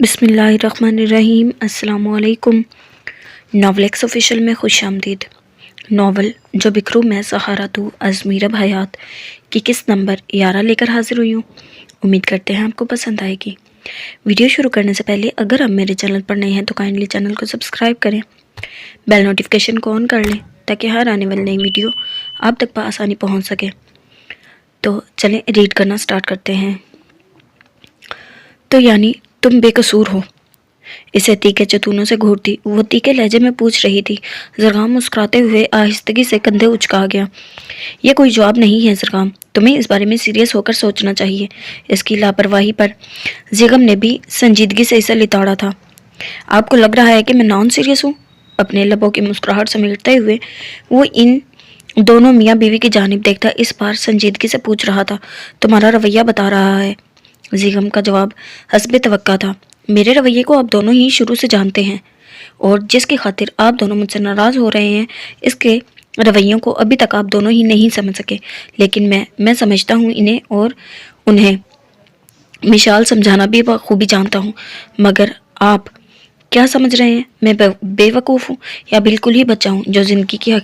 بسم اللہ الرحمن الرحیم۔ السلام علیکم۔ ناول ایکس آفیشیل میں خوش آمدید۔ ناول جو بکھروں میں سہارا تو از میرب حیات کی قسط نمبر 11 لے کر حاضر ہوئی ہوں۔ امید کرتے ہیں آپ کو پسند آئے گی۔ ویڈیو شروع کرنے سے پہلے اگر آپ میرے چینل پر نئے ہیں تو کائنڈلی چینل کو سبسکرائب کریں، بیل نوٹیفیکیشن کو آن کر لیں تاکہ ہر آنے والی نئی ویڈیو آپ تک بآسانی پہنچ سکے۔ تو چلیں ریڈ کرنا سٹارٹ کرتے ہیں۔ تو یعنی تم بے قصور ہو، اسے تیکے چتونوں سے گھورتی وہ تیکے لہجے میں پوچھ رہی تھی۔ زرغام مسکراتے ہوئے آہستگی سے کندھے اچکا گیا۔ یہ کوئی جواب نہیں ہے زرغام، تمہیں اس بارے میں سیریس ہو کر سوچنا چاہیے۔ اس کی لاپرواہی پر زیغم نے بھی سنجیدگی سے اسے لتاڑا تھا۔ آپ کو لگ رہا ہے کہ میں نان سیریس ہوں؟ اپنے لبوں کی مسکراہٹ سمیٹتے ہوئے وہ ان دونوں میاں بیوی کی جانب دیکھتا اس بار سنجیدگی سے پوچھ رہا تھا۔ تمہارا رویہ بتا رہا ہے۔ زیغم کا جواب حسب توقع تھا۔ میرے رویے کو آپ دونوں ہی شروع سے جانتے ہیں، اور جس کی خاطر آپ دونوں مجھ سے ناراض ہو رہے ہیں اس کے رویوں کو ابھی تک آپ دونوں ہی نہیں سمجھ سکے، لیکن میں سمجھتا ہوں انہیں، اور انہیں مثال سمجھانا بھی بخوبی جانتا ہوں۔ مگر آپ کیا سمجھ رہے ہیں؟ میں بے وقوف ہوں یا بالکل ہی بچہ ہوں جو زندگی کی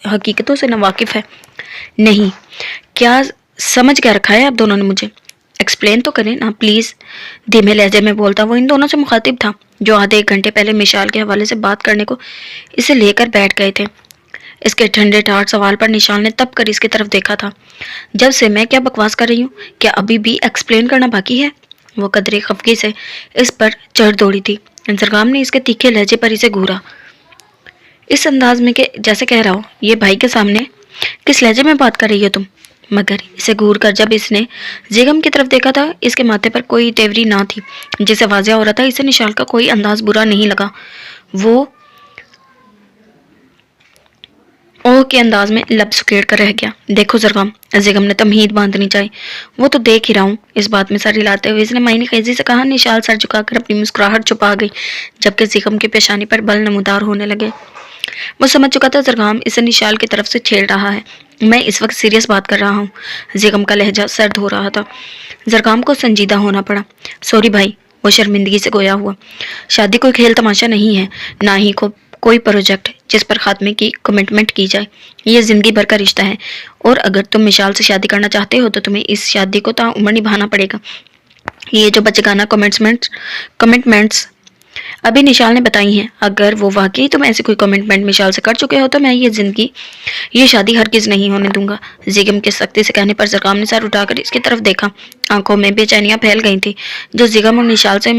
حقیقتوں سے ناواقف ہے؟ نہیں، کیا سمجھ کے رکھا ہے آپ دونوں نے مجھے؟ ایکسپلین تو کریں نا پلیز۔ دھیمے لہجے میں بولتا وہ ان دونوں سے مخاطب تھا جو آدھے ایک گھنٹے پہلے مشال کے حوالے سے بات کرنے کو اسے لے کر بیٹھ گئے تھے۔ اس کے ٹھنڈے ٹھاٹ سوال پر نشال نے تب کر اس کی طرف دیکھا تھا۔ جب سے میں کیا بکواس کر رہی ہوں؟ کیا ابھی بھی ایکسپلین کرنا باقی ہے؟ وہ قدرے خفگی سے اس پر چڑھ دوڑی تھی۔ زرغام نے اس کے تیکھے لہجے پر اسے گھورا، اس انداز میں کہ جیسے کہہ رہا ہو یہ بھائی کے سامنے کس لہجے میں بات کر رہی ہو تم؟ مگر اسے گھور کر جب اس نے زیغم کی طرف دیکھا تھا اس کے ماتھے پر کوئی تیوری نہ تھی جسے واضح ہو رہا تھا اسے نشال کا کوئی انداز برا نہیں لگا۔ وہ اوہ کے انداز میں لب سکیڑ کر رہ گیا۔ دیکھو زرغام، زیغم نے تمہید باندھنی چاہی۔ وہ تو دیکھ ہی رہا ہوں۔ اس بات میں سر ہلاتے ہوئے اس نے معنی خیزی سے کہا۔ نشال سر جھکا کر اپنی مسکراہٹ چھپا گئی جبکہ زیغم کی پیشانی پر بل نمودار ہونے لگے۔ وہ سمجھ چکا تھا زرغام اسے نشال کی طرف سے چھیڑ رہا ہے۔ میں اس وقت سیریس بات کر رہا ہوں۔ زیغم کا لہجہ سرد ہو رہا تھا۔ زرغام کو سنجیدہ ہونا پڑا۔ سوری بھائی، وہ شرمندگی سے گویا ہوا۔ شادی کوئی کھیل تماشا نہیں ہے، نہ ہی کوئی پروجیکٹ جس پر خاتمے کی کمٹمنٹ کی جائے۔ یہ زندگی بھر کا رشتہ ہے، اور اگر تم مشال سے شادی کرنا چاہتے ہو تو تمہیں اس شادی کو تا عمر نبھانا پڑے گا۔ یہ جو بچگانہ کمٹمنٹس ابھی نشال نے بتائی ہیں، اگر وہ واقعی تم ایسی کوئی کمٹمنٹ مشال سے کر چکے ہو تو میں یہ شادی ہرگز نہیں ہونے دوں گا۔ زیغم کے سختی سے کہنے پر زرغام نے سر اٹھا کر اس کی طرف دیکھا۔ آنکھوں میں بے چینیاں پھیل گئی تھی جو زیغم اور نشال سے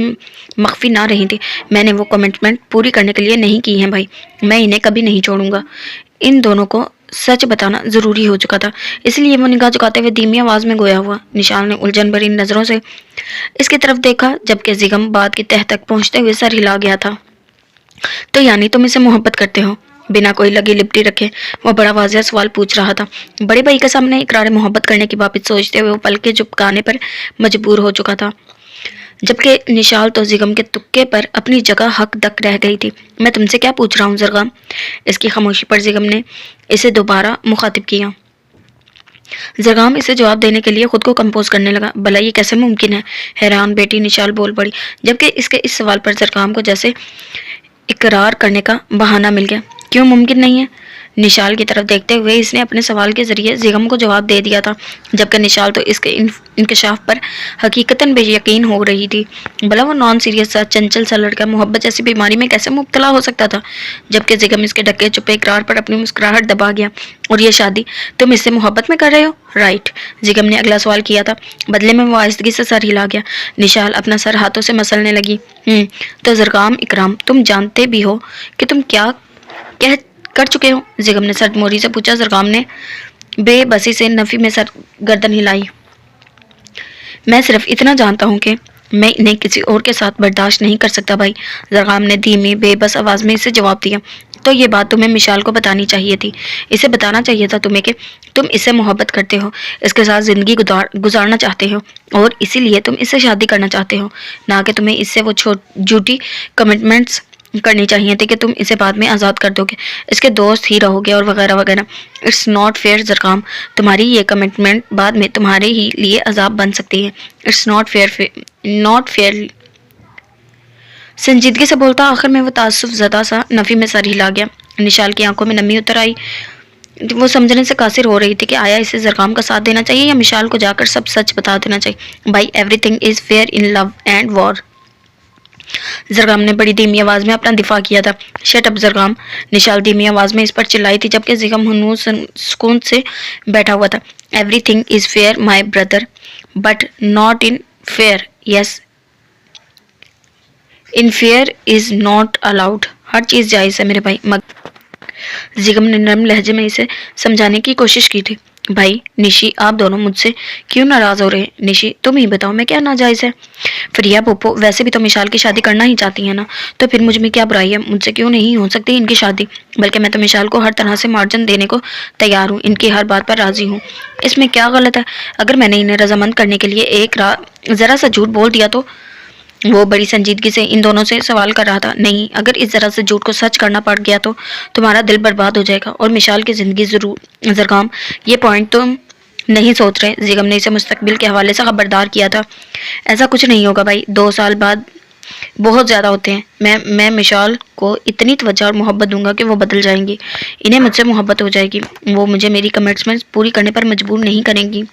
مخفی نہ رہی تھی۔ میں نے وہ کمٹمنٹ پوری کرنے کے لیے نہیں کی ہیں بھائی، میں انہیں کبھی نہیں چھوڑوں گا۔ ان دونوں کو سچ بتانا ضروری ہو چکا تھا، اس لیے وہ نگاہ جھکاتے ہوئے دھیمی آواز میں گویا ہوا۔ نشال نے الجھن بھری نظروں سے اس کی طرف دیکھا جبکہ زیغم بات کی تہ تک پہنچتے ہوئے سر ہلا گیا تھا۔ تو یعنی تم اسے محبت کرتے ہو؟ بنا کوئی لگی لپٹی رکھے وہ بڑا واضح سوال پوچھ رہا تھا۔ بڑے بھائی کے سامنے اقرار محبت کرنے کی بابت سوچتے ہوئے وہ پلکیں جھپکانے پر مجبور ہو چکا تھا، جبکہ نشال تو زیغم کے تکے پر اپنی جگہ حق دک رہ گئی تھی۔ میں تم سے کیا پوچھ رہا ہوں زرغام؟ اس کی خاموشی پر زیغم نے اسے دوبارہ مخاطب کیا۔ زرغام اسے جواب دینے کے لیے خود کو کمپوز کرنے لگا۔ بھلا یہ کیسے ممکن ہے؟ حیران بیٹی نشال بول پڑی، جبکہ اس کے اس سوال پر زرغام کو جیسے اقرار کرنے کا بہانہ مل گیا۔ کیوں ممکن نہیں ہے؟ نشال کی طرف دیکھتے ہوئے اس نے اپنے سوال کے ذریعے زیغم کو جواب دے دیا تھا، جبکہ نشال تو اس کے انکشاف پر حقیقتاً بے یقین ہو رہی تھی۔ بھلا وہ نان سیریس سا چنچل سا لڑکا محبت جیسی بیماری میں کیسے مبتلا ہو سکتا تھا؟ جبکہ زیغم اس کے ڈھکے چھپے اقرار پر اپنی مسکراہٹ دبا گیا۔ اور یہ شادی تم اس سے محبت میں کر رہے ہو؟ رائٹ، زیغم نے اگلا سوال کیا تھا۔ بدلے میں وہ آہستگی سے سر ہلا گیا۔ نشال اپنا سر ہاتھوں سے مسلنے لگی۔ تو زرغام اکرام، تم جانتے بھی ہو کہ تم کیا کر چکے ہو؟ زیغم نے سرد موری سے پوچھا۔ زرغام نے بے بسی سے نفی میں گردن ہلائی۔ میں صرف اتنا جانتا ہوں کہ میں انہیں کسی اور کے ساتھ برداشت نہیں کر سکتا بھائی، زرغام نے دھیمی بے بس آواز میں اسے جواب دیا۔ تو یہ بات تمہیں مشال کو بتانی چاہیے تھی، اسے بتانا چاہیے تھا تمہیں کہ تم اس سے محبت کرتے ہو، اس کے ساتھ زندگی گزارنا چاہتے ہو، اور اسی لیے تم اس سے شادی کرنا چاہتے ہو، نہ کہ تمہیں اس سے وہ جھوٹی کمٹمنٹس کرنی چاہیے تھی کہ تم اسے بعد میں آزاد کر دو گے، اس کے دوست ہی رہو گے اور وغیرہ وغیرہ۔ اٹس ناٹ فیئر زرغام، تمہاری یہ کمٹمنٹ بعد میں تمہارے ہی لیے عذاب بن سکتی ہے۔ اٹس ناٹ فیئر संजीदगी से बोलता। आखिर में वो तासुफ ज़दा सा नफ़ी में सर हिला गया। निशाल की आंखों में नमी उतर आई। वो समझने से कासिर हो रही थी कि आया इसे ज़रकाम का साथ देना चाहिए या मिशाल को जाकर सब सच बता देना चाहिए। भाई, everything is fair in love and war. Zargham ने बड़ी धीमी आवाज़ में अपना दिफा किया था। शट अप ज़रगाम, निशाल धीमी आवाज़ में इस पर चिल्लाई थी, जबकि ज़िगम हनूज सुकून से बैठा हुआ था। Everything is fair my brother, but not unfair. Yes, unfair is not allowed. हर चीज़ जायज़ है मेरे भाई। ज़िगम ने नरम लहजे में इसे समझाने की कोशिश की थी। भाई निशी, आप दोनों मुझसे क्यों नाराज़ हो रहे हैं? निशी, तुम ही बताओ मैं क्या नाजायज़ है? फरिया पोपो, वैसे भी तो मिशाल की शादी करना ही चाहती है ना, तो फिर मुझ में क्या बुराई है? मुझसे क्यों नहीं हो सकती इनकी शादी? बल्कि मैं तो मिशाल को हर तरह से मार्जिन देने को तैयार हूँ, इनकी हर बात पर राज़ी हूँ। इसमें क्या गलत है? अगर मैंने इन्हें रजामंद करने के लिए एक ज़रा सा झूठ बोल दिया तो? वो बड़ी संजीदगी से इन दोनों से सवाल कर रहा था। नहीं, अगर इस जरा से झूठ को सच करना पड़ गया तो तुम्हारा दिल बर्बाद हो जाएगा और मिशाल की ज़िंदगी ज़रूर। ज़रगाम, ये पॉइंट तुम नहीं सोच रहे। ज़िगम ने इसे मुस्तकबिल के हवाले से खबरदार किया था। ऐसा कुछ नहीं होगा भाई, 2 साल बाद बहुत ज़्यादा होते हैं। मैं मिशाल को इतनी तवज्जो और मोहब्बत दूंगा कि वो बदल जाएंगी। इन्हें मुझसे मोहब्बत हो जाएगी। वो मुझे मेरी कमिटमेंट्स पूरी करने पर मजबूर नहीं करेंगी।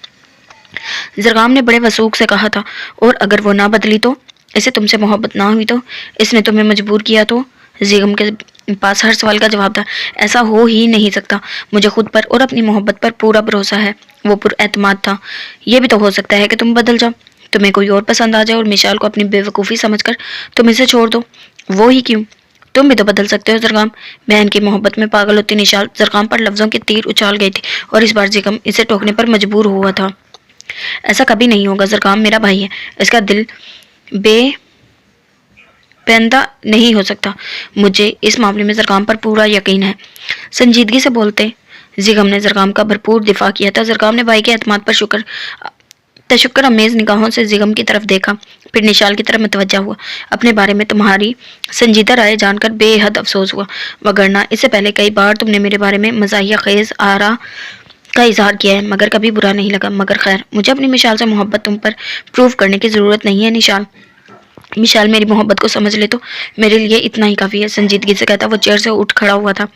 ज़रगाम ने बड़े वसूख से कहा था। और अगर वो ना बदली तो? इसे तुमसे मोहब्बत ना हुई तो? इसने तुम्हें मजबूर किया तो? ज़िगम के पास हर सवाल का जवाब था। ऐसा हो ही नहीं सकता। मुझे खुद पर और अपनी मोहब्बत पर पूरा भरोसा है। वो पुरएतमाद था। यह भी तो हो सकता है कि तुम बदल जाओ, तुम्हें कोई और पसंद आ जाए और मिशाल को अपनी बेवकूफ़ी समझकर तुम इसे छोड़ दो। वो ही क्यों, तुम भी तो बदल सकते हो ज़रगाम। बहन की मोहब्बत में पागल होती निशाल ज़रगाम पर लफ्ज़ों के तीर उछाल गई थी और इस बार ज़िगम इसे टोकने पर मजबूर हुआ था। ऐसा कभी नहीं होगा। ज़रगाम मेरा भाई है, इसका दिल बेपंदा नहीं हो सकता। मुझे इस मामले में ज़रगाम पर पूरा यकीन है। संजीदगी से बोलते ज़िगम ने ज़रगाम का भरपूर दिफा किया था। ज़रगाम ने भाई के एतमाद पर तशक्कुर अमेज़ निगाहों से ज़िगम की तरफ देखा, फिर निशाल की तरफ मुतवज्जा हुआ। अपने बारे में तुम्हारी संजीदा राय जानकर बेहद अफसोस हुआ, वगरना इससे पहले कई बार तुमने मेरे बारे में मज़ाहिया ख़ेज़ आरा का इजहार किया है, मगर कभी बुरा नहीं लगा। मगर खैर, मुझे अपनी मिशाल से मोहब्बत तुम पर प्रूव करने की ज़रूरत नहीं है। मिशाल मेरी मोहब्बत को समझ ले तो मेरे लिए इतना ही काफ़ी है। संजीदगी से कहता वो चेयर से उठ खड़ा हुआ था।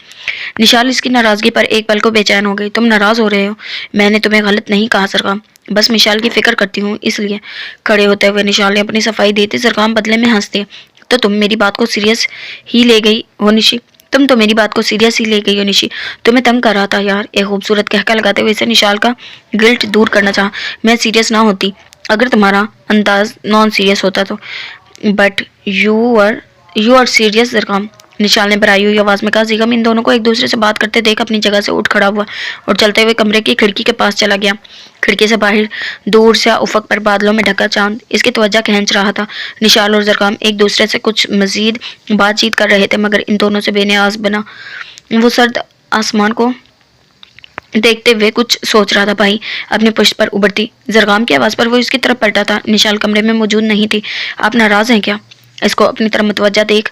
निशाल इसकी नाराज़गी पर एक पल को बेचैन हो गई। तुम नाराज़ हो रहे हो? मैंने तुम्हें गलत नहीं कहा सरकाम, बस मिशाल की फ़िक्र करती हूँ इसलिए। खड़े होते हुए निशाल ने अपनी सफाई दी थी। सरकाम बदले में हंस दिया। तो तुम मेरी बात को सीरियस ही ले गई हो निशी? तुम तो मेरी बात को सीरियस ही ले गई हो निशी। तुम्हें तंग कर रहा था यार। एक खूबसूरत कहका लगाते हुए इसे निशाल का गिल्ट दूर करना चाहा। मैं सीरियस ना होती अगर तुम्हारा अंदाज नॉन सीरियस होता तो, but you are serious Zargham, Nishal ने भराई हुई आवाज़ में कहा। ज़िगम इन दोनों को एक दूसरे से बात करते देख अपनी जगह से उठ खड़ा हुआ और चलते हुए कमरे की खिड़की के पास चला गया। खिड़की से बाहर दूर से उफक पर बादलों में ढका चांद इसकी तवज्जो खींच रहा था। निशाल और ज़रकाम एक दूसरे से कुछ मजीद बातचीत कर रहे थे, मगर इन दोनों से बेनियाज बना वो सर्द आसमान को देखते हुए कुछ सोच रहा था। भाई अपनी पुश्त पर उबरती ज़रगाम की आवाज़ पर वो इसकी तरफ पलटा था। निशाल कमरे में मौजूद नहीं थी। आप नाराज़ हैं क्या? इसको अपनी तरफ मुतवज्जा देख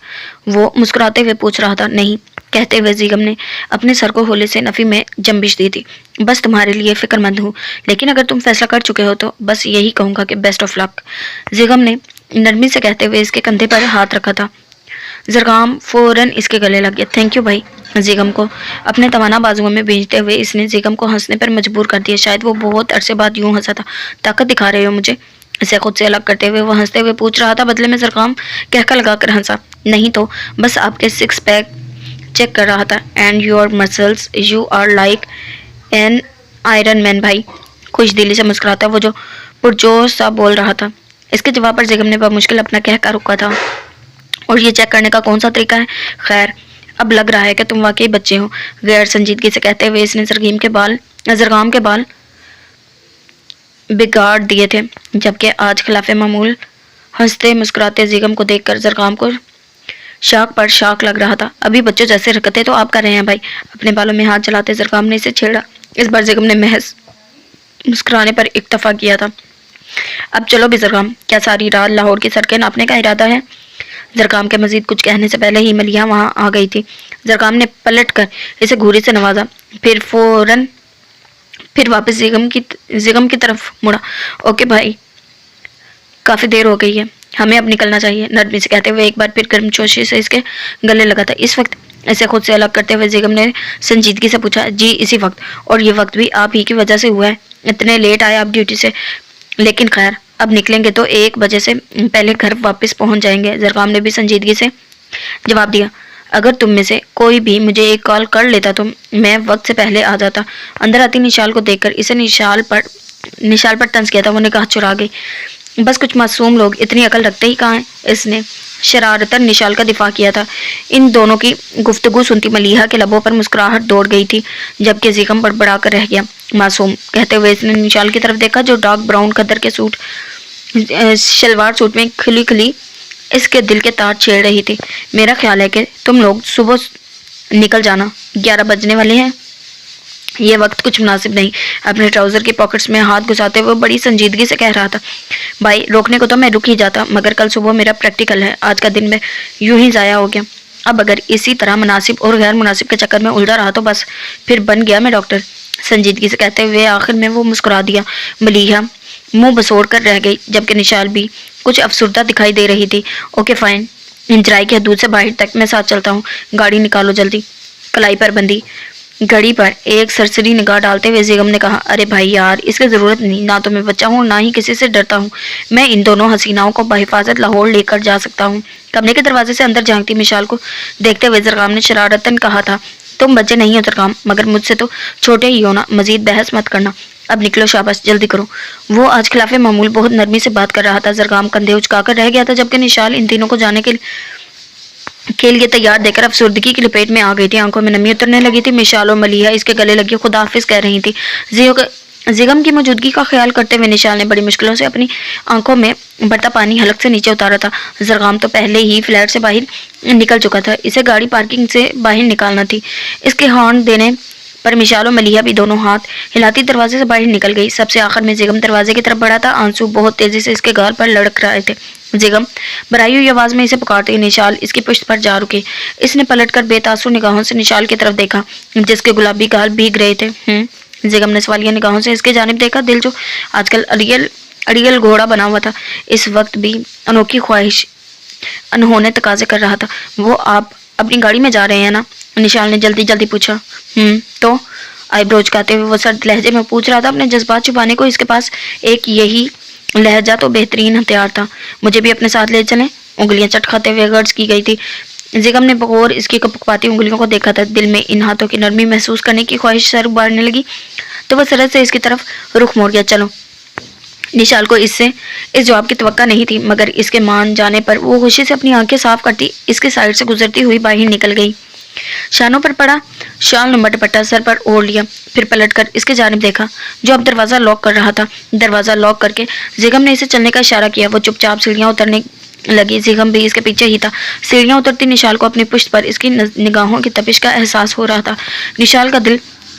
वो मुस्कुराते हुए पूछ रहा था। नहीं, कहते हुए ज़िगम ने अपने सर को होले से नफ़ी में जंबिश दी थी। बस तुम्हारे लिए फ़िक्रमंद हूँ, लेकिन अगर तुम फैसला कर चुके हो तो बस यही कहूँगा कि बेस्ट ऑफ लक। ज़िगम ने नरमी से कहते हुए इसके कंधे पर हाथ रखा था। ज़रगाम फौरन इसके गले लग गया। थैंक यू भाई। ज़िगम को अपने तवाना बाजुओं में भेजते हुए इसने ज़िगम को हंसने पर मजबूर कर दिया। शायद वो बहुत अरसे बाद यूं हंसा था। ताकत दिखा रहे हो मुझे? इसे खुद से अलग करते हुए वो हंसते हुए पूछ रहा था। बदले में ज़रगाम कहका लगाकर हंसा। नहीं तो बस आपके 6 पैक चेक कर रहा था। And your muscles, you are like an iron man. भाई खुश दिली से मुस्कुराता वो जो पुरजोश सा बोल रहा था। इसके जवाब पर ज़िगम ने बमुश्किल अपना कहका रुका था। और ये चेक करने का कौन सा तरीका है? खैर, अब लग रहा है कि तुम वाकई बच्चे हो। गैर संजीदगी से कहते हुए इसने ज़रगाम के बाल बिगाड़ दिए थे, जबकि आज खिलाफे मामूल हंसते मुस्कुराते ज़िगम को देखकर ज़रगाम को शाख पर शाख लग रहा था। अभी बच्चों जैसे हरकतें तो आप कर रहे हैं भाई। अपने बालों में हाथ चलाते ज़रगाम ने इसे छेड़ा। इस बार ज़िगम ने महज मुस्कुराने पर इक्तफा किया था। अब चलो भी ज़रगाम, क्या सारी रात लाहौर की सड़कें नापने का इरादा है? ज़रगाम के मजीद कुछ कहने से पहले ही मलिया वहां आ गई थी। ज़रगाम ने पलट कर इसे घूरी से नवाजा, फिर वापस ज़िगम की तरफ मुड़ा। ओके भाई, काफ़ी देर हो गई है, ہمیں اب نکلنا چاہیے، نرمی سے کہتے ہوئے ایک بار پھر گرم جوشی سے اس کے گلے لگا تھا۔ اس وقت اسے خود سے الگ کرتے ہوئے زیگم نے سنجیدگی سے پوچھا، جی اسی وقت، اور یہ وقت بھی آپ ہی کی وجہ سے ہوا ہے، اتنے لیٹ آئے آپ ڈیوٹی سے، لیکن خیر اب نکلیں گے تو 1 بجے سے پہلے گھر واپس پہنچ جائیں گے۔ زرقام نے بھی سنجیدگی سے جواب دیا، اگر تم میں سے کوئی بھی مجھے ایک کال کر لیتا تو میں وقت سے پہلے آ جاتا۔ اندر آتی نشال کو دیکھ کر اسے نشال پر طنز کیا تھا، وہ نگاہ چرا گئی۔ بس کچھ معصوم لوگ اتنی عقل رکھتے ہی کہاں ہیں؟ اس نے شرارتاً نشال کا دفاع کیا تھا۔ ان دونوں کی گفتگو سنتی ملیحہ کے لبوں پر مسکراہٹ دوڑ گئی تھی، جبکہ زیغم بڑبڑا کر رہ گیا۔ معصوم کہتے ہوئے اس نے نشال کی طرف دیکھا جو ڈارک براؤن قدر کے شلوار سوٹ میں کھلی کھلی اس کے دل کے تار چھیڑ رہی تھی۔ میرا خیال ہے کہ تم لوگ صبح نکل جانا، 11 بجنے والے ہیں، یہ وقت کچھ مناسب نہیں۔ اپنے ٹراؤزر کی پاکٹس میں ہاتھ گھساتے ہوئے بڑی سنجیدگی سے کہہ رہا تھا، بھائی روکنے کو تو میں رک ہی جاتا، مگر کل صبح میرا پریکٹیکل ہے، آج کا دن میں یوں ہی ضائع ہو گیا۔ اب اگر اسی طرح مناسب اور غیر مناسب کے چکر میں الجھا رہا تو بس پھر بن گیا میں ڈاکٹر۔ سنجیدگی سے کہتے ہوئے آخر میں وہ مسکرا دیا۔ ملیحہ منہ بسوڑ کر رہ گئی، جبکہ نشال بھی کچھ افسردہ دکھائی دے رہی تھی۔ اوکے فائن، انجرائی کی حدود سے باہر تک میں ساتھ چلتا ہوں، گاڑی نکالو جلدی۔ کلائی پر بندی گھڑی پر ایک سرسری نگاہ ڈالتے ہوئے زیغم نے کہا، ارے بھائی یار اس کی ضرورت نہیں، نہ تو میں بچہ ہوں نہ ہی کسی سے ڈرتا ہوں، میں ان دونوں حسیناؤں کو بحفاظت لاہور لے کر جا سکتا ہوں۔ کمرے کے دروازے سے اندر جھانکتی مشال کو دیکھتے ہوئے زرقام نے شرارتاً کہا تھا، تم بچے نہیں ہو زرقام، مگر مجھ سے تو چھوٹے ہی ہو نا، مزید بحث مت کرنا، اب نکلو شاباش جلدی کرو۔ وہ آج خلاف معمول بہت نرمی سے بات کر رہا تھا۔ زرقام کندھے اچکا کر رہ گیا تھا، جبکہ نشال ان تینوں کو جانے کے لیے تیار دیکھ کر افسردگی کی لپیٹ میں آ گئی تھی، آنکھوں میں نمی اترنے لگی تھی۔ مشال اور ملیحہ اس کے گلے لگی خدا حافظ کہہ رہی تھی۔ زیغم کی موجودگی کا خیال کرتے ہوئے نشال نے بڑی مشکلوں سے اپنی آنکھوں میں بڑھتا پانی حلق سے نیچے اتارا تھا۔ زرقام تو پہلے ہی فلیٹ سے باہر نکل چکا تھا، اسے گاڑی پارکنگ سے باہر نکالنا تھی۔ اس کے ہارن دینے پر مشال اور ملیحہ بھی دونوں ہاتھ ہلاتی دروازے سے باہر نکل گئی۔ سب سے آخر میں زیغم دروازے کی طرف بڑھا تھا، آنسو بہت تیزی سے اس کے گال پر لڑک رہے تھے۔ زیغم بھرائی ہوئی آواز میں اسے پکارتے ہوئے نشال اس کی پشت پر جا رکے۔ اس نے پلٹ کر بے تاثر نگاہوں سے نشال کی طرف دیکھا جس کے گلابی گال بھیگ رہے تھے۔ زیغم نے سوالیہ نگاہوں سے اس کی جانب دیکھا، دل جو آج کل اڑیل گھوڑا بنا ہوا تھا اس وقت بھی انوکھی خواہش انہوں نے تقاضے کر رہا تھا۔ وہ آپ اپنی گاڑی میں جا رہے ہیں نا؟ نشال نے جلدی جلدی پوچھا۔ تو آئی برو چکاتے ہوئے وہ سرد لہجے میں پوچھ رہا تھا۔ اپنے جذبات چھپانے کو اس کے پاس ایک یہی لہجہ تو بہترین ہتھیار تھا۔ مجھے بھی اپنے ساتھ لے چلیں؟ انگلیاں چٹکھاتے ہوئے غرض کی گئی تھی۔ زیغم نے بغور اس کی کپکپاتی انگلیوں کو دیکھا تھا، دل میں ان ہاتھوں کی نرمی محسوس کرنے کی خواہش سر ابارنے لگی تو وہ سرد سے اس کی طرف رخ موڑ گیا۔ چلو۔ نشال کو اس جواب کی توقع نہیں تھی، مگر اس کے مان جانے پر وہ خوشی سے اپنی آنکھیں صاف کرتی اس کی سائڈ سے گزرتی ہوئی باہر نکل گئی۔ شانوں پر پڑا شال نمبر دوپٹہ سر پر اوڑھ لیا، پھر پلٹ کر اس کی جانب دیکھا جو اب دروازہ لاک کر رہا تھا۔ دروازہ لاک کر کے زیغم نے اسے چلنے کا اشارہ کیا۔ وہ چپ چاپ سیڑھیاں اترنے لگی، زیغم بھی اس کے پیچھے ہی تھا۔ سیڑھیاں اترتی نشال کو اپنی پشت پر اس کی نگاہوں کی تپش کا احساس ہو رہا تھا۔ نشال کا دل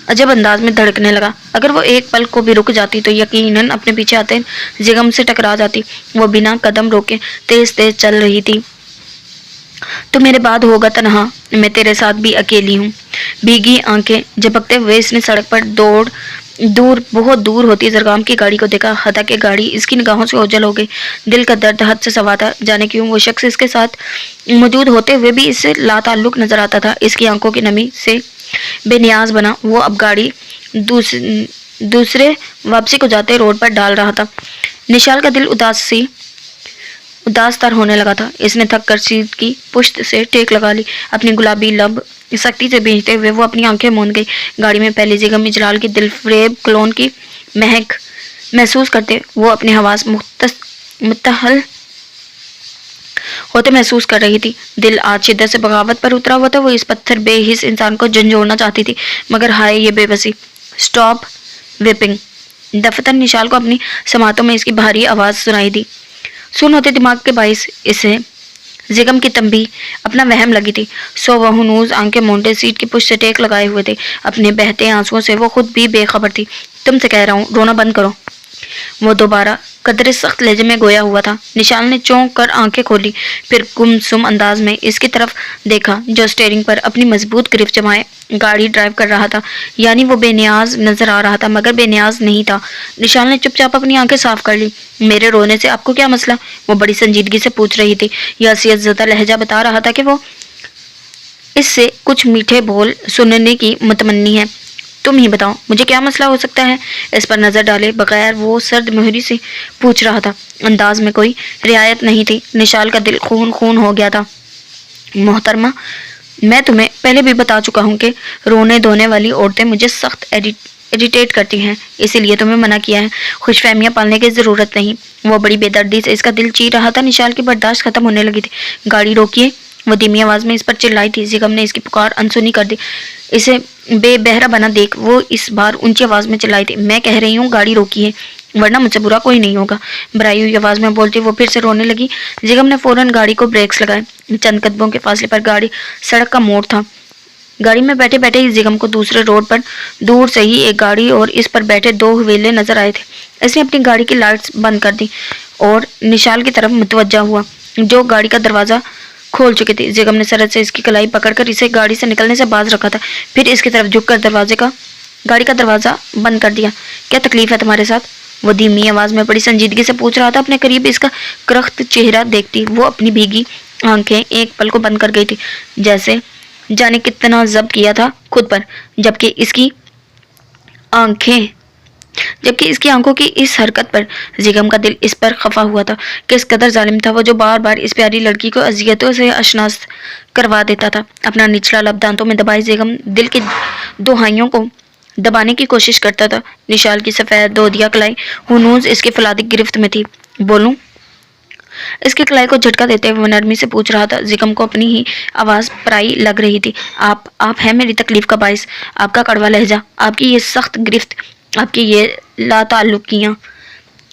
عجب انداز میں دھڑکنے لگا، اگر وہ ایک پل کو بھی رک جاتی تو یقیناً اپنے پیچھے آتے زیغم سے ٹکرا جاتی۔ وہ بنا قدم روکے تیز تیز چل رہی تھی۔ تو میرے بعد ہوگا تنہا، میں تیرے ساتھ بھی اکیلی ہوں۔ بھیگی آنکھیں جھپکتے ہوئے اس نے سڑک پر بہت دور ہوتی زرقام کی گاڑی کو دیکھا۔ حتیٰ کہ گاڑی اس کی نگاہوں سے اوجھل ہو گئی۔ دل کا درد حد سے سوا تھا، جانے کیوں وہ شخص اس کے ساتھ موجود ہوتے ہوئے بھی اس سے لا تعلق نظر آتا تھا۔ اس کی آنکھوں کی نمی سے بے نیاز بنا وہ اب گاڑی دوسرے واپسی کو جاتے روڈ پر ڈال رہا تھا۔ نشال کا دل اداس تر ہونے لگا تھا۔ اس نے تھک کر سیٹ کی پشت سے ٹیک لگا لی، اپنی گلابی لب سختی سے بھینچتے ہوئے وہ اپنی آنکھیں موند گئی۔ گاڑی میں پہلی زیغم اجلال کی دل فریب کلون کی مہک محسوس کرتے وہ اپنے حواس متحل ہوتے محسوس کر رہی تھی۔ دل آج شدت سے بغاوت پر اترا ہوا تھا۔ وہ اس پتھر بے حس انسان کو جھنجھوڑنا چاہتی تھی، مگر ہائے یہ بے بسی۔ Stop vaping. دفتر نشال کو اپنی سماعتوں میں اس کی بھاری آواز سنائی دی۔ سن ہوتے دماغ کے باعث اسے زیغم کی تنبیہ اپنا وہم لگی تھی، سو وہ ہنوز آنکھیں مونڈے سیٹ کی پشت سے ٹیک لگائے ہوئے تھے۔ اپنے بہتے آنسوؤں سے وہ خود بھی بے خبر تھی۔ تم سے کہہ رہا ہوں رونا بند کرو۔ वो दोबारा कदरे सख्त लहजे में गोया हुआ था। निशाल ने चौंक कर आंखें खोली, फिर गुमसुम अंदाज में इसकी तरफ देखा जो स्टीयरिंग पर अपनी मजबूत गिरफ्त जमाए गाड़ी ड्राइव कर रहा था। यानी वो बेनियाज नजर आ रहा था मगर बेनियाज नहीं था। निशाल ने चुपचाप अपनी आंखें साफ कर ली। मेरे रोने से आपको क्या मसला? वो बड़ी संजीदगी से पूछ रही थी। यह हसीयत ज़दा लहजा बता रहा था कि वो इससे कुछ मीठे बोल सुनने की मुतमन्नी है। तुम ही बताओ मुझे क्या मसला हो सकता है? इस पर नजर डाले बगैर वो सर्द मोहरी से पूछ रहा था। अंदाज में कोई रियायत नहीं थी। निशाल का दिल खून खून हो गया था। मोहतरमा, मैं तुम्हें पहले भी बता चुका हूँ कि रोने धोने वाली औरतें मुझे सख्त इरिटेट करती हैं, इसीलिए तुम्हें मना किया है। खुशफहमियां पालने की जरूरत नहीं। वो बड़ी बेदर्दी से इसका दिल चीर रहा था। निशाल की बर्दाश्त खत्म होने लगी थी। गाड़ी रोकिए, वो धीमी आवाज में इस पर चिल्लाई थी। जिगम ने इसकी पुकार अनसुनी कर दी। इसे बेबहरा बना देख वो इस बार ऊंची आवाज में चिल्लाई थी। मैं कह रही हूँ गाड़ी रोकिए, वरना मुझसे बुरा कोई नहीं होगा। भराई हुई आवाज में बोलती वो फिर से रोने लगी। जिगम ने फौरन गाड़ी को ब्रेक्स लगाए। चंद कदमों के फासले पर गाड़ी सड़क का मोड़ था। गाड़ी में बैठे बैठे ही जिगम को दूसरे रोड पर दूर से ही एक गाड़ी और इस पर बैठे दो हवेले नजर आए थे। इसने अपनी गाड़ी की लाइट्स बंद कर दी और निशाल की तरफ मुतवज्जा हुआ जो गाड़ी का दरवाजा खोल चुकी थी। जिगम ने सरहद से इसकी कलाई पकड़कर इसे गाड़ी से निकलने से बाज रखा था। फिर इसकी तरफ झुककर गाड़ी का दरवाजा बंद कर दिया। क्या तकलीफ है तुम्हारे साथ? वो धीमी आवाज में बड़ी संजीदगी से पूछ रहा था। अपने करीब इसका करख्त चेहरा देखती वो अपनी भीगी आंखें एक पल को बंद कर गई थी, जैसे जाने कितना जब्त किया था खुद पर। जबकि इसकी आंखों की इस हरकत पर जिगम का दिल इस पर खफा हुआ था। किस कदर जालिम था वो जो बार बार इस प्यारी लड़की को अजियतों से अशनास करवा देता था। अपना निचला लब दांतों में दबाए जिगम दिल के दोहाइयों को दबाने की कोशिश करता था। निशाल की सफेद दोदिया कलाई हुनूज इसके फलादी गिरफ्त में थी। बोलूं? इसके कलाई को झटका देते हुए नरमी से पूछ रहा था। जिगम को अपनी ही आवाज पराई लग रही थी। आप हैं मेरी तकलीफ का बाइस। आपका कड़वा लहजा, आपकी ये सख्त गिरफ्त, आपकी ये लाताल्लुकियां,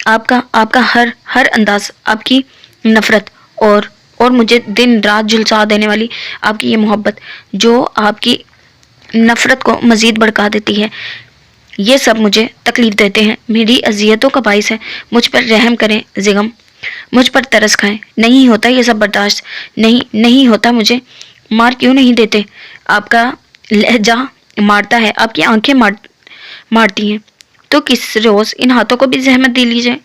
आपका हर अंदाज, आपकी नफरत और मुझे दिन रात झुलसा देने वाली आपकी ये मोहब्बत जो आपकी नफरत को मजीद भड़का देती है, ये सब मुझे तकलीफ देते हैं, मेरी अजियतों का बाइस है। मुझ पर रहम करें जिगम, मुझ पर तरस खाएं। नहीं होता ये सब बर्दाश्त, नहीं होता। मुझे मार क्यों नहीं देते? आपका लहजा मारता है, आपकी आंखें मारती हैं। तो किस रोज इन हाथों को भी जहमत दे लीजिए,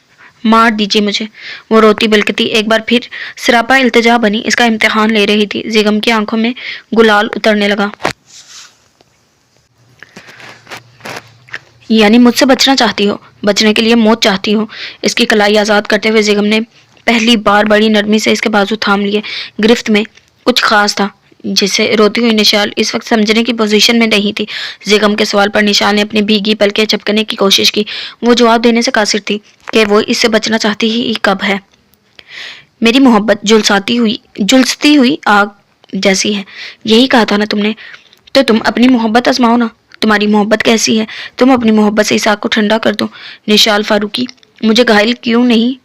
मार दीजिए मुझे। वो रोती बिलकती एक बार फिर सरापा इल्तिजा बनी इसका इम्तिहान ले रही थी। जिगम की आंखों में गुलाल उतरने लगा। यानी मुझसे बचना चाहती हो, बचने के लिए मौत चाहती हो? इसकी कलाई आज़ाद करते हुए जिगम ने पहली बार बड़ी नरमी से इसके बाजू थाम लिए। गिरफ्त में कुछ खास था जिसे रोती हुई निशाल इस वक्त समझने की पोजीशन में नहीं थी। जिगम के सवाल पर निशाल ने अपनी भीगी पलकें झपकने की कोशिश की। वो जवाब देने से कासिर थी कि वो इससे बचना चाहती ही कब है। मेरी मोहब्बत झुलसती हुई आग जैसी है, यही कहा था ना तुमने? तो तुम अपनी मोहब्बत आजमाओ ना। तुम्हारी मोहब्बत कैसी है? तुम अपनी मोहब्बत से इस आग को ठंडा कर दो। निशाल फारूकी, मुझे घायल क्यों नहीं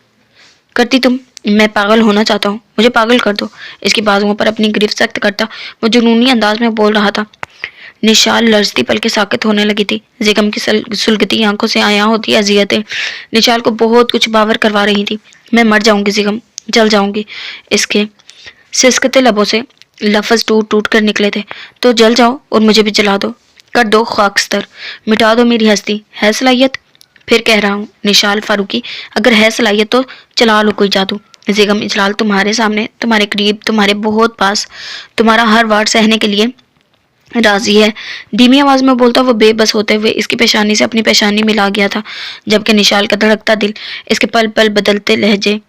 करती तुम? मैं पागल होना चाहता हूँ, मुझे पागल कर दो। इसकी बाजुओं पर अपनी गिरफ्त सख्त करता वो जुनूनी अंदाज में बोल रहा था। निशाल लर्जती पल के साकित होने लगी थी। जिगम की सुलगती आंखों से आया होती अजियतें निशाल को बहुत कुछ बावर करवा रही थी। मैं मर जाऊंगी जिगम, जल जाऊंगी। इसके सिसकते लबों से लफ्ज टूट टूट कर निकले थे। तो जल जाओ और मुझे भी जला दो, कर दो खाकस्तर, मिटा दो मेरी हस्ती। है सलाहियत? फिर कह रहा हूँ निशाल फारूकी, अगर है सलाहियत तो चला लो कोई जादू। जिगम इजलाल तुम्हारे सामने, तुम्हारे करीब, तुम्हारे बहुत पास, तुम्हारा हर वार सहने के लिए राजी है। धीमी आवाज में बोलता वो बेबस होते हुए इसकी पेशानी से अपनी पेशानी मिला गया था, जबकि निशाल का धड़कता दिल इसके पल पल बदलते लहजे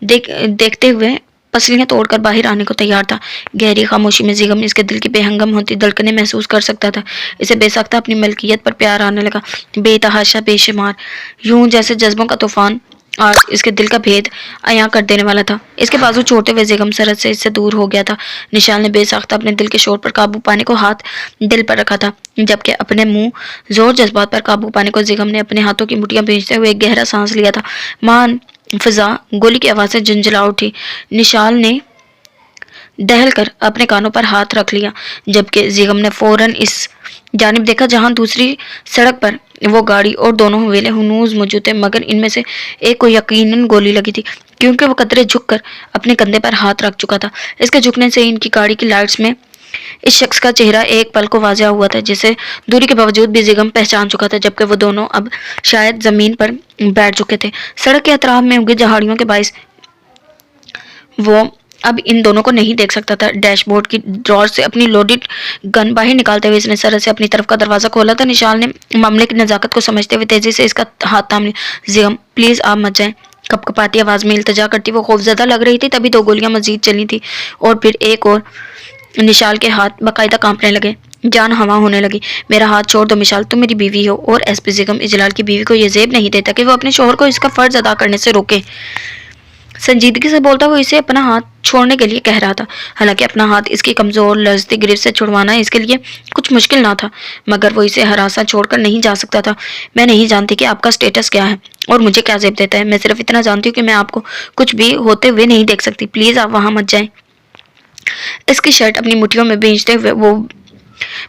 देखते हुए पसलियां तोड़कर बाहर आने को तैयार था। गहरी खामोशी में जिगम इसके दिल की बेहंगम होती धड़कने महसूस कर सकता था। इसे बेसाख्ता अपनी मलकियत पर प्यार आने लगा, बेतहाशा बेशुमार, यूं जैसे जज्बों का तूफान आज इसके दिल का भेद अयां कर देने वाला था। इसके बाजू छोड़ते हुए जिगम सरहद से इससे दूर हो गया था। निशाल ने बेसाख्ता अपने दिल के शोर पर काबू पाने को हाथ दिल पर रखा था, जबकि अपने मुंह जोर जज्बात पर काबू पाने को जिगम ने अपने हाथों की मुठियां भींचते हुए एक गहरा सांस लिया था। मान फिजा गोली की आवाज से झुंझला उठी। निशाल ने दहल कर अपने कानों पर हाथ रख लिया, जबकि जिगम ने फौरन इस जानिब देखा जहां दूसरी सड़क पर वो गाड़ी और दोनों हवेले हनूज मौजूद थे, मगर इनमें से एक को यकीनन गोली लगी थी, क्योंकि वो कतरे झुककर अपने कंधे पर हाथ रख चुका था। इसके झुकने से इनकी गाड़ी की लाइट्स में इस शख्स का चेहरा एक पल को वाज़ेह हुआ था, जिसे दूरी के बावजूद भी जिगम पहचान चुका था, जबकि वो दोनों अब शायद जमीन पर बैठ चुके थे। सड़क के अतराफ में उगे झाड़ियों के बाइस वो अब इन दोनों को नहीं देख सकता था। डैशबोर्ड की ड्रॉर से अपनी लोडेड गन बाहर निकालते हुए इसने सरल से अपनी तरफ का दरवाजा खोला था। निशाल ने मामले की नजाकत को समझते हुए तेजी से इसका हाथ थाम लिया। जिगम प्लीज आप मत जाएं, कपकपाती आवाज में इल्तजा करती वो खौफजदा लग रही थी। तभी 2 गोलियां मजीद चली थी और फिर एक और। निशाल के हाथ बाकायदा कांपने लगे, जान हवा होने लगी। मेरा हाथ छोड़ दो मिशाल, तुम मेरी बीवी हो। और एसपी जिगम इजलाल की बीवी को यह जेब नहीं देता कि वो अपने शोहर को इसका फर्ज अदा करने से रोके। संजीदगी से बोलता वो इसे अपना हाथ छोड़ने के लिए कह रहा था। हालांकि अपना हाथ इसकी कमजोर लचती गिरफ्त से छुड़वाना इसके लिए कुछ मुश्किल ना था, मगर वो इसे हरासा छोड़कर नहीं जा सकता था। मैं नहीं जानती कि आपका स्टेटस क्या है और मुझे क्या जेब देता है। मैं सिर्फ इतना जानती हूँ कि मैं आपको कुछ भी होते हुए नहीं देख सकती। प्लीज आप वहां मत जाएं। इसकी शर्ट अपनी मुठ्ठियों में भींचते हुए वो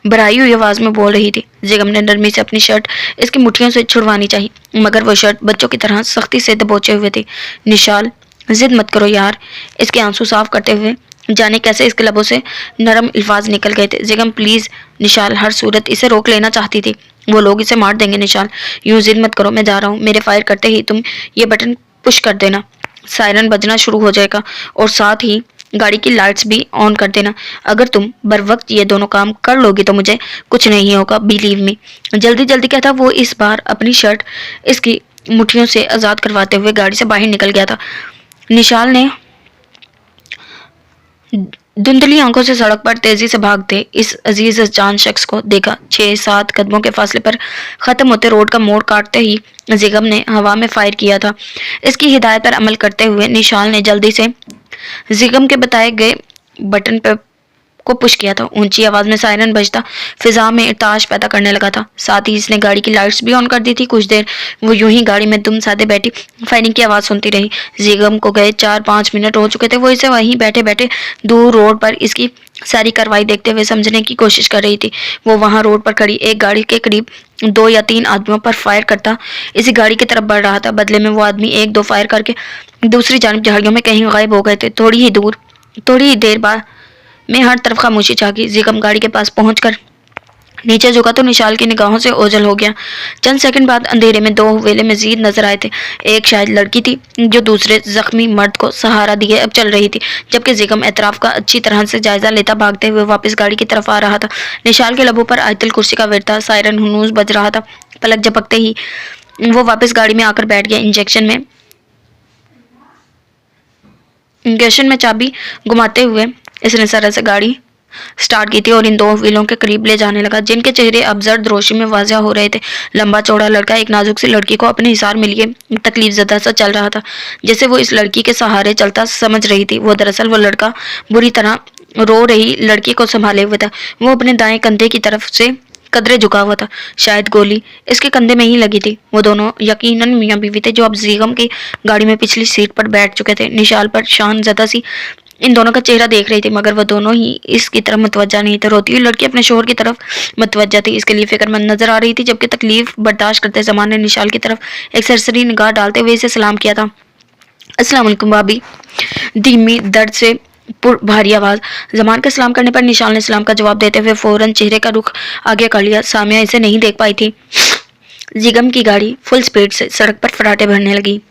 भराई हुई आवाज में बोल रही थी। जिगम ने नरमी से अपनी शर्ट इसकी मुठ्ठियों से छुड़वानी चाहिए, मगर वो शर्ट बच्चों की तरह सख्ती से दबोचे हुए थी। निशाल जिद मत करो यार, इसके आंसू साफ करते हुए जाने कैसे इसके लबों से नरम अल्फाज निकल गए थे। जिगम प्लीज। निशाल हर सूरत इसे रोक लेना चाहती थी। वो लोग इसे मार देंगे। निशाल यूं जिद मत करो, मैं जा रहा हूँ। मेरे फायर करते ही तुम ये बटन पुश कर देना, सायरन बजना शुरू हो जाएगा और साथ ही गाड़ी की लाइट्स भी ऑन कर देना। अगर तुम बर वक्त ये दोनों काम कर लोगी तो मुझे कुछ नहीं होगा, बिलीव मी। जल्दी जल्दी कहता वो इस बार अपनी शर्ट इसकी मुठ्ठियों से आजाद करवाते हुए गाड़ी से बाहर निकल गया था। निशाल ने धुंधली आंखों से सड़क पर तेजी से भागते इस अजीज जान शख्स को देखा। 6-7 कदमों के फासले पर खत्म होते रोड का मोड़ काटते ही जिगम ने हवा में फायर किया था। इसकी हिदायत पर अमल करते हुए निशाल ने जल्दी से जिगम के बताए गए बटन पर को पुश किया था। ऊंची आवाज में सायरन बजता फिजा में ताश पैदा करने लगा था। साथ ही इसने गाड़ी की लाइट्स भी ऑन कर दी थी। कुछ देर वो यूं ही गाड़ी में दुम साधे बैठी फायरिंग की आवाज सुनती रही। जिगम को गए 4-5 मिनट हो चुके थे। वो इसे वहीं बैठे बैठे दूर रोड पर इसकी सारी कार्रवाई देखते हुए समझने की कोशिश कर रही थी। वो वहां रोड पर खड़ी एक गाड़ी के करीब 2 या 3 आदमियों पर फायर करता इसी गाड़ी की तरफ बढ़ रहा था। बदले में वो आदमी 1-2 फायर करके दूसरी जानिब झाड़ियों में कहीं गायब हो गए थे। थोड़ी ही देर बाद में हर तरफ खामोशी छा गई। जिगम गाड़ी के पास पहुंचकर नीचे झुका तो निशाल की निगाहों से ओझल हो गया। चंद सेकंड बाद अंधेरे में 2 हवेले मजीद नजर आए थे। एक शायद लड़की थी जो दूसरे जख्मी मर्द को सहारा दिए अब चल रही थी, जबकि जिगम एतराफ का अच्छी तरह से जायजा लेता भागते हुए वापस गाड़ी की तरफ आ रहा था। निशाल के लबों पर आयतल कुर्सी का विरता सायरन हुनूज बज रहा था। पलक झपकते ही वो वापस गाड़ी में आकर बैठ गया। इंजेक्शन में चाबी घुमाते हुए इसने सरल से गाड़ी स्टार्ट की थी और इन 2 व्हीलों के करीब ले जाने लगा, जिनके चेहरे अब जर्द रोशनी में वाज़ेह हो रहे थे। लंबा चौड़ा लड़का एक नाजुक सी लड़की को अपने हिसार में लिए तकलीफ ज़दा सा चल रहा था, जैसे वो इस लड़की के सहारे चलता समझ रही थी। वो दरअसल वो लड़का बुरी तरह रो रही लड़की को संभाले हुए था। वो अपने दाएं कंधे की तरफ से कदरे झुका हुआ था। शायद गोली इसके कंधे में ही लगी थी। वो दोनों यकीनन मियां बीवी थे जो अब जिगम की गाड़ी में पिछली सीट पर बैठ चुके थे। निशाल पर शान ज़दा सी इन दोनों का चेहरा देख रही थी, मगर वह दोनों ही इसकी तरफ मुतवज्जा नहीं थे। रोती हुई लड़की अपने शोहर की तरफ मुतवज्जा थी, इसके लिए फिक्रमंद नजर आ रही थी, जबकि तकलीफ बर्दाश्त करते जमान ने निशाल की तरफ एक सरसरी निगाह डालते हुए इसे सलाम किया था। अस्सलाम वालेकुम भाभी। धीमी दर्द से भारी आवाज। जमान के सलाम करने पर निशाल ने सलाम का जवाब देते हुए फौरन चेहरे का रुख आगे कर लिया। सामिया इसे नहीं देख पाई थी। जिगम की गाड़ी फुल स्पीड से सड़क पर फराटे भरने लगी।